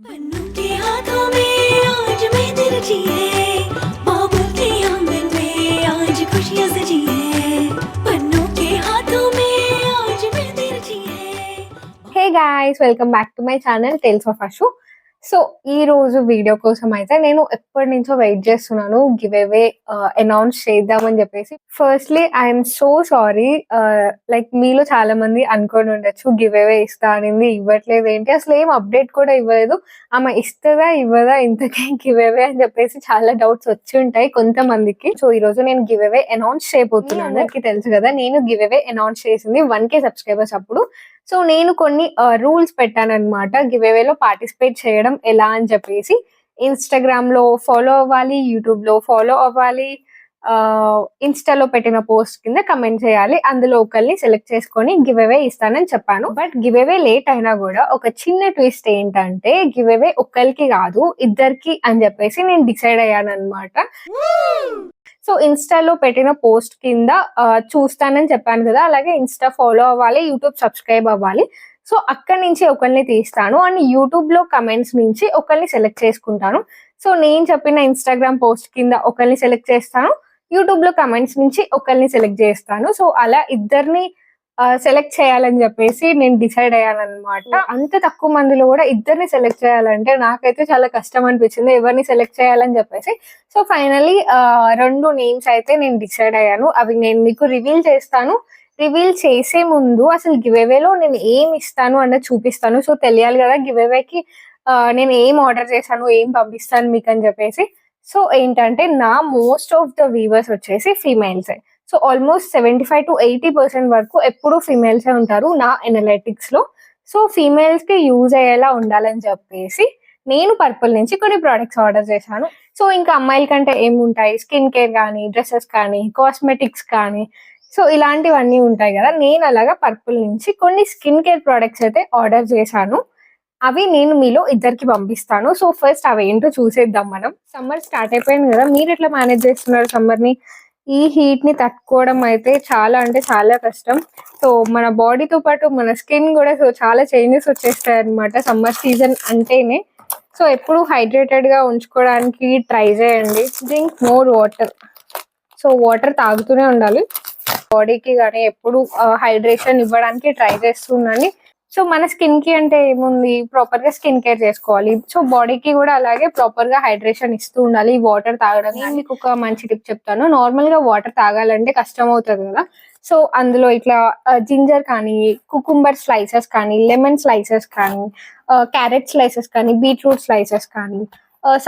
बन्नू के हाथों में आज मेहंदी रची है, बाबुल के आंगन में आज खुशियां सजी है। बन्नू के हाथों में आज मेहंदी रची है। Hey guys, welcome back to my channel tales of Ashu. So ఈ రోజు వీడియో కోసం అయితే నేను ఎప్పటి నుంచో వెయిట్ చేస్తున్నాను గివ్ అవే అనౌన్స్ చేద్దామని చెప్పేసి. Firstly I'm so sorry, like మీలో చాలా మంది అనుకొని ఉండొచ్చు గివ్ అవే ఇస్తా అనింది, ఇవ్వట్లేదు ఏంటి, అసలు ఏం అప్డేట్ కూడా ఇవ్వలేదు, ఆమె ఇస్తుందా ఇవ్వదా ఇంతకీ గివ్ అవే అని చెప్పేసి చాలా డౌట్స్ వచ్చి ఉంటాయి కొంతమందికి. సో ఈ రోజు నేను గివ్ అవే అనౌన్స్ చేయబోతున్నాను. అందరికి తెలుసు కదా, నేను గివ్ అవే అనౌన్స్ చేసింది 1K సబ్స్క్రైబర్స్ అప్పుడు. సో నేను కొన్ని రూల్స్ పెట్టానన్నమాట గివ్ అవేలో పార్టిసిపేట్ చేయడం ఎలా అని చెప్పేసి. ఇన్స్టాగ్రామ్ లో ఫాలో అవ్వాలి, యూట్యూబ్ లో ఫాలో అవ్వాలి, ఇన్స్టాలో పెట్టిన పోస్ట్ కింద కమెంట్ చేయాలి, అందులో ఒకరిని సెలెక్ట్ చేసుకొని గివ్ అవే ఇస్తానని చెప్పాను. బట్ గివ్ అవే లేట్ అయినా కూడా ఒక చిన్న ట్విస్ట్ ఏంటంటే గివ్ అవే ఒక్కరికి కాదు ఇద్దరికి అని చెప్పేసి నేను డిసైడ్ అయ్యాను అనమాట. సో ఇన్స్టాలో పెట్టిన పోస్ట్ కింద చూస్తానని చెప్పాను కదా, అలాగే ఇన్స్టా ఫాలో అవ్వాలి, యూట్యూబ్ సబ్స్క్రైబ్ అవ్వాలి. సో అక్కడి నుంచి ఒకరిని తీస్తాను అండ్ యూట్యూబ్ లో కమెంట్స్ నుంచి ఒకరిని సెలెక్ట్ చేసుకుంటాను. సో నేను చెప్పిన ఇన్స్టాగ్రామ్ పోస్ట్ కింద ఒకరిని సెలెక్ట్ చేస్తాను, యూట్యూబ్ లో కమెంట్స్ నుంచి ఒకరిని సెలెక్ట్ చేస్తాను. సో అలా ఇద్దరిని సెలెక్ట్ చేయాలని చెప్పేసి నేను డిసైడ్ అయ్యాను అనమాట. అంత తక్కువ మందిలో కూడా ఇద్దరిని సెలెక్ట్ చేయాలంటే నాకైతే చాలా కష్టం అనిపించింది ఎవరిని సెలెక్ట్ చేయాలని చెప్పేసి. సో ఫైనలీ 2 నేమ్స్ అయితే నేను డిసైడ్ అయ్యాను, అవి నేను మీకు రివీల్ చేస్తాను. రివీల్ చేసే ముందు అసలు గివ్ అవేలో నేను ఏం ఇస్తాను అన్నది చూపిస్తాను. సో తెలియాలి కదా గివ్ అవేకి నేను ఏం ఆర్డర్ చేశాను, ఏం పంపిస్తాను మీకు అని చెప్పేసి. సో ఏంటంటే నా మోస్ట్ ఆఫ్ ద వ్యూవర్స్ వచ్చేసి ఫీమేల్సే. సో ఆల్మోస్ట్ 75 to 80% వరకు ఎప్పుడు ఫీమేల్సే ఉంటారు నా ఎనలైటిక్స్ లో. సో ఫీమేల్స్ కి యూజ్ అయ్యేలా ఉండాలని చెప్పేసి నేను పర్పుల్ నుంచి కొన్ని ప్రోడక్ట్స్ ఆర్డర్ చేశాను. సో ఇంకా అమ్మాయిల కంటే ఏముంటాయి, స్కిన్ కేర్ కానీ, డ్రెస్సెస్ కానీ, కాస్మెటిక్స్ కానీ, సో ఇలాంటివన్నీ ఉంటాయి కదా. నేను అలాగా పర్పుల్ నుంచి కొన్ని స్కిన్ కేర్ ప్రోడక్ట్స్ అయితే ఆర్డర్ చేశాను, అవి నేను మీలో ఇద్దరికి పంపిస్తాను. సో ఫస్ట్ అవి ఏంటో చూసేద్దాం మనం. సమ్మర్ స్టార్ట్ అయిపోయింది కదా, మీరు ఎట్లా మేనేజ్ చేస్తున్నారు సమ్మర్ ని? ఈ హీట్ ని తట్టుకోవడం అయితే చాలా అంటే చాలా కష్టం. సో మన బాడీతో పాటు మన స్కిన్ కూడా సో చాలా చేంజెస్ వచ్చేస్తాయి అనమాట సమ్మర్ సీజన్ అంటేనే. సో ఎప్పుడు హైడ్రేటెడ్ గా ఉంచుకోవడానికి ట్రై చేయండి. Drink more water. So water తాగుతూనే ఉండాలి, బాడీకి కానీ ఎప్పుడు హైడ్రేషన్ ఇవ్వడానికి ట్రై చేస్తుండండి. సో మన స్కిన్ కి అంటే ఏముంది, ప్రాపర్ గా స్కిన్ కేర్ చేసుకోవాలి. సో బాడీకి కూడా అలాగే ప్రాపర్ గా హైడ్రేషన్ ఇస్తూ ఉండాలి వాటర్ తాగడం. నేను మీకు ఒక మంచి టిప్ చెప్తాను. నార్మల్ గా వాటర్ తాగాలంటే కష్టం అవుతుంది కదా, సో అందులో ఇట్లా జింజర్ కానీ, కుకుంబర్ స్లైసెస్ కానీ, లెమన్ స్లైసెస్ కానీ, క్యారెట్ స్లైసెస్ కానీ, బీట్రూట్ స్లైసెస్ కానీ,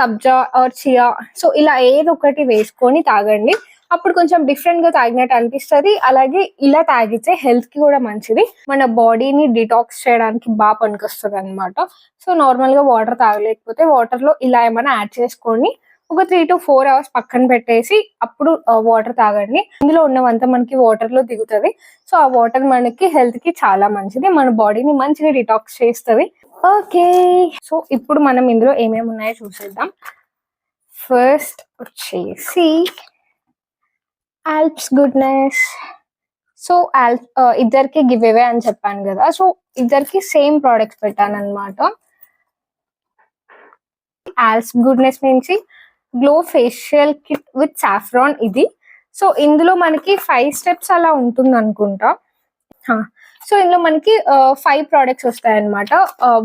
సబ్జా ఆర్ చియా, సో ఇలా ఏదో ఒకటి వేసుకొని తాగండి. అప్పుడు కొంచెం డిఫరెంట్ గా తాగినట్టు అనిపిస్తుంది. అలాగే ఇలా తాగితే హెల్త్ కి కూడా మంచిది, మన బాడీని డిటాక్స్ చేయడానికి బాగా పనికొస్తుంది అనమాట. సో నార్మల్ గా వాటర్ తాగలేకపోతే వాటర్ లో ఇలా ఏమైనా యాడ్ చేసుకొని ఒక 3 to 4 hours పక్కన పెట్టేసి అప్పుడు వాటర్ తాగండి. ఇందులో ఉన్నవంతా మనకి వాటర్ లో దిగుతుంది. సో ఆ వాటర్ మనకి హెల్త్ కి చాలా మంచిది, మన బాడీని మంచిగా డిటాక్స్ చేస్తుంది. ఓకే, సో ఇప్పుడు మనం ఇందులో ఏమేమి ఉన్నాయో చూసేద్దాం. ఫస్ట్ వచ్చేసి ఆల్ప్స్ గుడ్నెస్. సో ఇద్దరికి గివ్ అవే అని చెప్పాను కదా, సో ఇద్దరికి సేమ్ ప్రోడక్ట్స్ పెట్టాను అనమాట. ఆల్ప్స్ గుడ్నెస్ నుంచి glow facial kit with saffron ఇది. సో ఇందులో మనకి 5 steps అలా ఉంటుంది అనుకుంటా. సో ఇందులో మనకి 5 products వస్తాయి అనమాట.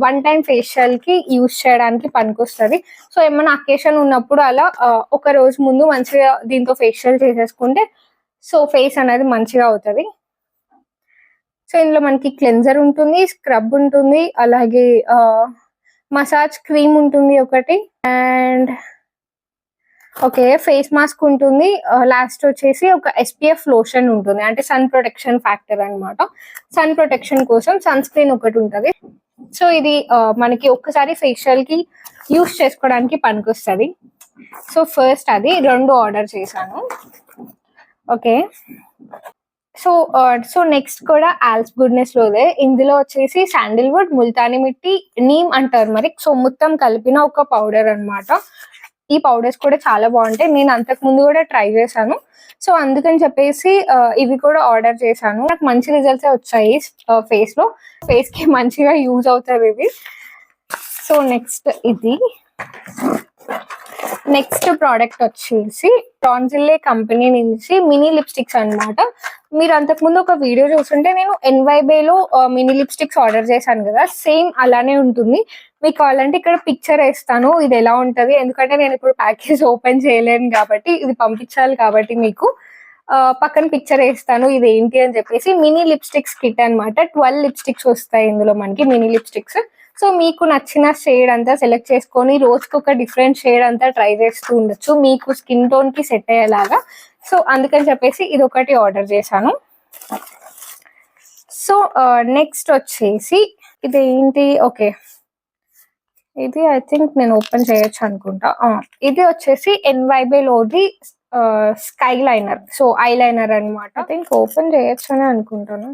1 time ఫేషియల్ కి యూజ్ చేయడానికి పనికొస్తుంది. సో ఏమైనా అకేషన్ ఉన్నప్పుడు అలా ఒక రోజు ముందు మంచిగా దీంతో ఫేషియల్ చేసేసుకుంటే సో ఫేస్ అనేది మంచిగా అవుతుంది. సో ఇందులో మనకి క్లెన్జర్ ఉంటుంది, స్క్రబ్ ఉంటుంది, అలాగే మసాజ్ క్రీమ్ ఉంటుంది ఒకటి, అండ్ ఓకే ఫేస్ మాస్క్ ఉంటుంది. లాస్ట్ వచ్చేసి ఒక SPF లోషన్ ఉంటుంది, అంటే సన్ ప్రొటెక్షన్ ఫ్యాక్టర్ అనమాట. సన్ ప్రొటెక్షన్ కోసం సన్ స్క్రీన్ ఒకటి ఉంటుంది. సో ఇది మనకి ఒక్కసారి ఫేషియల్ కి యూస్ చేసుకోవడానికి పనికొస్తుంది. సో ఫస్ట్ అది 2 ఆర్డర్ చేశాను. ఓకే, సో నెక్స్ట్ కూడా ఆల్ప్స్ గుడ్నెస్ లోదే. ఇందులో వచ్చేసి sandalwood, multani mitti, neem and turmeric, so మొత్తం కలిపిన ఒక పౌడర్ అనమాట. ఈ పౌడర్స్ కూడా చాలా బాగుంటాయి, నేను అంతకు ముందు కూడా ట్రై చేశాను. సో అందుకని చెప్పేసి ఇవి కూడా ఆర్డర్ చేశాను. నాకు మంచి రిజల్ట్స్ వచ్చాయి ఫేస్ లో, ఫేస్ కి మంచిగా యూజ్ అవుతుంది ఇవి. సో సో నెక్స్ట్ ప్రోడక్ట్ వచ్చేసి టాన్జిల్లే కంపెనీ నుంచి మినీ లిప్స్టిక్స్ అన్నమాట. మీరు అంతకుముందు ఒక వీడియో చూస్తుంటే నేను ఎన్వైబేలో మినీ లిప్స్టిక్స్ ఆర్డర్ చేశాను కదా, సేమ్ అలానే ఉంటుంది. మీకు కావాలంటే ఇక్కడ పిక్చర్ వేస్తాను ఇది ఎలా ఉంటుంది, ఎందుకంటే నేను ఇప్పుడు ప్యాకేజ్ ఓపెన్ చేయలేను కాబట్టి, ఇది పంపించాలి కాబట్టి మీకు పక్కన పిక్చర్ వేస్తాను ఇది ఏంటి అని చెప్పేసి. మినీ లిప్స్టిక్స్ కిట్ అన్నమాట. 12 లిప్స్టిక్స్ వస్తాయి ఇందులో మనకి మినీ లిప్స్టిక్స్. సో మీకు నచ్చిన షేడ్ అంతా సెలెక్ట్ చేసుకొని రోజుకి ఒక డిఫరెంట్ షేడ్ అంతా ట్రై చేస్తూ ఉండొచ్చు మీకు స్కిన్ టోన్ కి సెట్ అయ్యేలాగా. సో అందుకని చెప్పేసి ఇది ఒకటి ఆర్డర్ చేశాను. సో నెక్స్ట్ వచ్చేసి ఇదేంటి, ఓకే ఇది ఐ థింక్ నేను ఓపెన్ చేయొచ్చు అనుకుంటా. ఇది వచ్చేసి ఎన్వైబేలోది sky liner, so eyeliner అనమాట. ఐ థింక్ ఓపెన్ చేయొచ్చు అని అనుకుంటాను.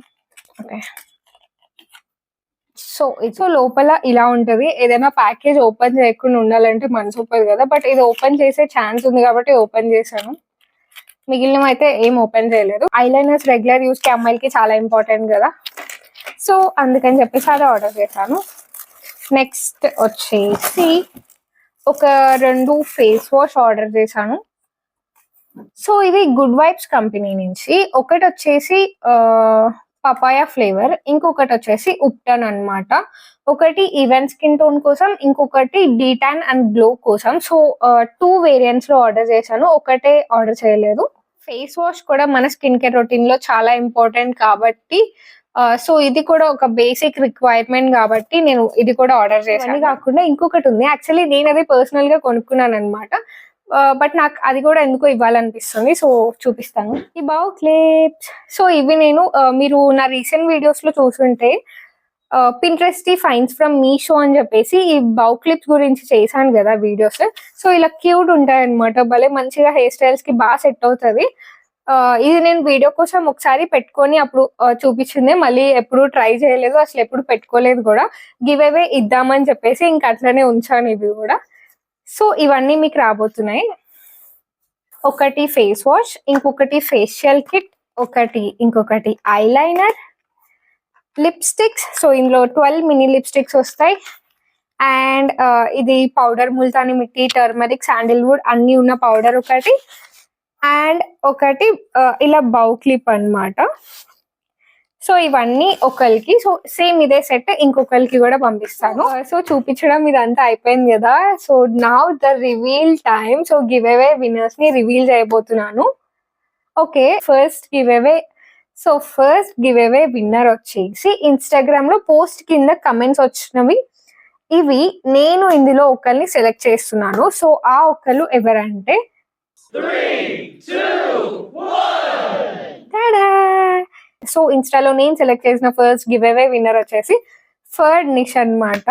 ఓకే, సో లోపల ఇలా ఉంటది. ఏదైనా ప్యాకేజ్ ఓపెన్ చేయకుండా ఉండాలంటే మనసు ఒప్పదు కదా, బట్ ఇది ఓపెన్ చేసే ఛాన్స్ ఉంది కాబట్టి ఓపెన్ చేశాను. మిగిలినవి అయితే ఏం ఓపెన్ చేయలేదు. ఐలైనర్స్ రెగ్యులర్ యూస్ కి అమ్మాయిలకి చాలా ఇంపార్టెంట్ కదా, సో అందుకని చెప్పేసి అది ఆర్డర్ చేశాను. నెక్స్ట్ వచ్చేసి ఒక 2 ఫేస్ వాష్ ఆర్డర్ చేశాను. సో ఇది గుడ్ వైబ్స్ కంపెనీ నుంచి. ఒకటి వచ్చేసి పపాయా ఫ్లేవర్, ఇంకొకటి వచ్చేసి ఉప్టన్ అన్నమాట. ఒకటి ఈవెన్ స్కిన్ టోన్ కోసం, ఇంకొకటి డీటాన్ అండ్ గ్లో కోసం. సో 2 వేరియంట్స్ లో ఆర్డర్ చేశాను, ఒకటే ఆర్డర్ చేయలేదు. ఫేస్ వాష్ కూడా మన స్కిన్ కేర్ రొటీన్ లో చాలా ఇంపార్టెంట్ కాబట్టి సో ఇది కూడా ఒక బేసిక్ రిక్వైర్మెంట్ కాబట్టి నేను ఇది కూడా ఆర్డర్ చేశాను. కాకుండా ఇంకొకటి ఉంది, యాక్చువల్లీ నేను అది పర్సనల్ గా కొనుక్కున్నాను అనమాట, బట్ నాకు అది కూడా ఎందుకో ఇవ్వాలనిపిస్తుంది. సో చూపిస్తాను. ఈ బావ్ క్లిప్స్. సో ఇవి నేను మీరు నా రీసెంట్ వీడియోస్ లో చూసుంటే పింట్రెస్ట్ ఫైన్స్ ఫ్రమ్ మీషో అని చెప్పేసి ఈ బౌ క్లిప్స్ గురించి చేశాను కదా వీడియోస్. సో ఇలా క్యూట్ ఉంటాయి అనమాట, భలే మంచిగా హెయిర్ స్టైల్స్ కి బాగా సెట్ అవుతుంది. ఇది నేను వీడియో కోసం ఒకసారి పెట్టుకొని అప్పుడు చూపించింది, మళ్ళీ ఎప్పుడు ట్రై చేయలేదు, అసలు ఎప్పుడు పెట్టుకోలేదు కూడా. గివ్ అవే ఇద్దామని చెప్పేసి ఇంకా అట్లనే ఉంచాను ఇవి కూడా. సో ఇవన్నీ మీకు రాబోతున్నాయి. ఒకటి ఫేస్ వాష్, ఇంకొకటి ఫేషియల్ కిట్, ఇంకొకటి ఐలైనర్, లిప్స్టిక్స్. సో ఇందులో 12 మినీ లిప్స్టిక్స్ వస్తాయి. అండ్ ఇది పౌడర్ ముల్తాని మిట్టి, టర్మరిక్, శాండిల్వుడ్ అన్ని ఉన్న పౌడర్ ఒకటి, అండ్ ఒకటి ఇలా బౌ క్లిప్ అన్నమాట. సో ఇవన్నీ ఒకరికి, సో సేమ్ ఇదే సెట్ ఇంకొకరికి కూడా పంపిస్తాను. సో చూపించడం ఇదంతా అయిపోయింది కదా, so now the reveal time. So give away winners ని రివీల్ చేయబోతున్నాను. Okay, first giveaway winner వచ్చేసి ఇన్స్టాగ్రామ్ లో పోస్ట్ కింద కమెంట్స్ వచ్చినవి ఇవి. నేను ఇందులో ఒకరిని సెలెక్ట్ చేస్తున్నాను. సో ఆ ఒకరు ఎవరంటే 3, 2, 1. సో ఇన్స్టాలో నేను సెలెక్ట్ చేసిన ఫస్ట్ గివ్ అవే విన్నర్ వచ్చేసి ఫర్డ్ నిష్ అన్నమాట.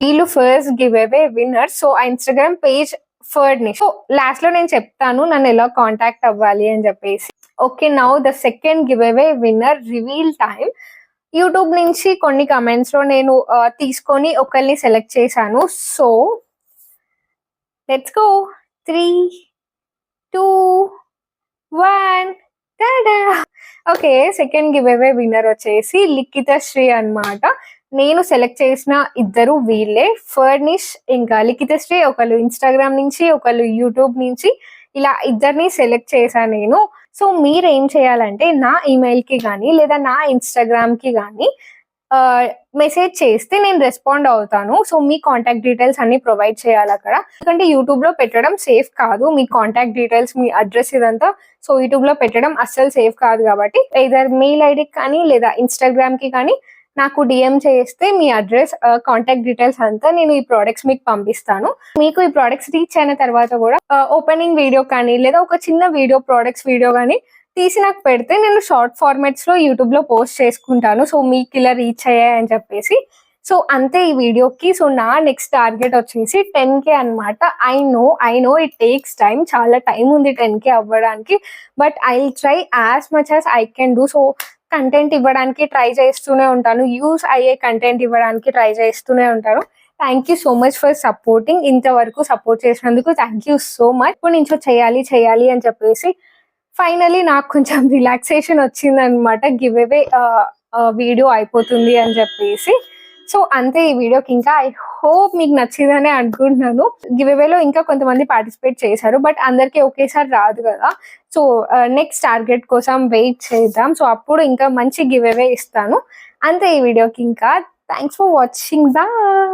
వీళ్ళు first giveaway winner. So ఆ ఇన్స్టాగ్రామ్ పేజ్ ఫర్డ్ నిష్. సో లాస్ట్ లో నేను చెప్తాను నన్ను ఎలా కాంటాక్ట్ అవ్వాలి అని చెప్పేసి. Okay, now the second giveaway winner reveal time. YouTube నుంచి కొన్ని కమెంట్స్ లో నేను తీసుకొని ఒకరిని సెలెక్ట్ చేశాను. So let's go. 3, 2, 1. Okay, second giveaway winner వచ్చేసి లిఖిత శ్రీ అన్నమాట. నేను సెలెక్ట్ చేసిన ఇద్దరు వీళ్ళే, ఫర్నిష్ ఇంకా లిఖిత శ్రీ. ఒకళ్ళు ఇన్స్టాగ్రామ్ నుంచి, ఒకళ్ళు యూట్యూబ్ నుంచి. ఇలా ఇద్దరిని సెలెక్ట్ చేశాను నేను. సో మీరు ఏం చేయాలంటే నా ఈమెయిల్ కి కానీ లేదా నా ఇన్స్టాగ్రామ్ కి కానీ మెసేజ్ చేస్తే నేను రెస్పాండ్ అవుతాను. సో మీ కాంటాక్ట్ డీటెయిల్స్ అన్ని ప్రొవైడ్ చేయాలి అక్కడ, ఎందుకంటే యూట్యూబ్ లో పెట్టడం సేఫ్ కాదు. మీ కాంటాక్ట్ డీటెయిల్స్, మీ అడ్రస్ ఇదంతా సో యూట్యూబ్ లో పెట్టడం అస్సలు సేఫ్ కాదు కాబట్టి either మెయిల్ ఐడికి కానీ లేదా ఇన్స్టాగ్రామ్ కి కానీ నాకు డిఎం చేస్తే మీ అడ్రస్, కాంటాక్ట్ డీటెయిల్స్ అంతా నేను ఈ ప్రోడక్ట్స్ మీకు పంపిస్తాను. మీకు ఈ ప్రోడక్ట్స్ రీచ్ అయిన తర్వాత కూడా ఓపెనింగ్ వీడియో కానీ లేదా ఒక చిన్న వీడియో, ప్రోడక్ట్స్ వీడియో కానీ తీసి నాకు పెడితే నేను షార్ట్ ఫార్మాట్స్ లో యూట్యూబ్ లో పోస్ట్ చేసుకుంటాను. సో మీకు ఇలా రీచ్ అయ్యాయని చెప్పేసి. సో అంతే ఈ వీడియోకి. సో నా నెక్స్ట్ టార్గెట్ వచ్చేసి 10K అనమాట. I know it takes time, చాలా టైం ఉంది 10K అవ్వడానికి, but I will try as much as I can do. So content ఇవ్వడానికి ట్రై చేస్తూనే ఉంటాను, యూస్ అయ్యే కంటెంట్ ఇవ్వడానికి ట్రై చేస్తూనే ఉంటాను. Thank you so much for supporting. ఇంతవరకు సపోర్ట్ చేసినందుకు థ్యాంక్ యూ సో మచ్. ఇప్పుడు నుంచో చేయాలి అని చెప్పేసి ఫైనలీ నాకు కొంచెం రిలాక్సేషన్ వచ్చింది అనమాట. గివ్ అవే వీడియో అయిపోతుంది అని చెప్పేసి. సో అంతే ఈ వీడియోకి. ఇంకా ఐ హోప్ మీకు నచ్చిందని అనుకుంటున్నాను. గివ్ అవేలో ఇంకా కొంతమంది పార్టిసిపేట్ చేశారు, బట్ అందరికీ ఒకేసారి రాదు కదా. సో నెక్స్ట్ టార్గెట్ కోసం వెయిట్ చేద్దాం. సో అప్పుడు ఇంకా మంచి గివ్ అవే ఇస్తాను. అంతే ఈ వీడియోకి. ఇంకా థ్యాంక్స్ ఫర్ వాచింగ్. బాయ్.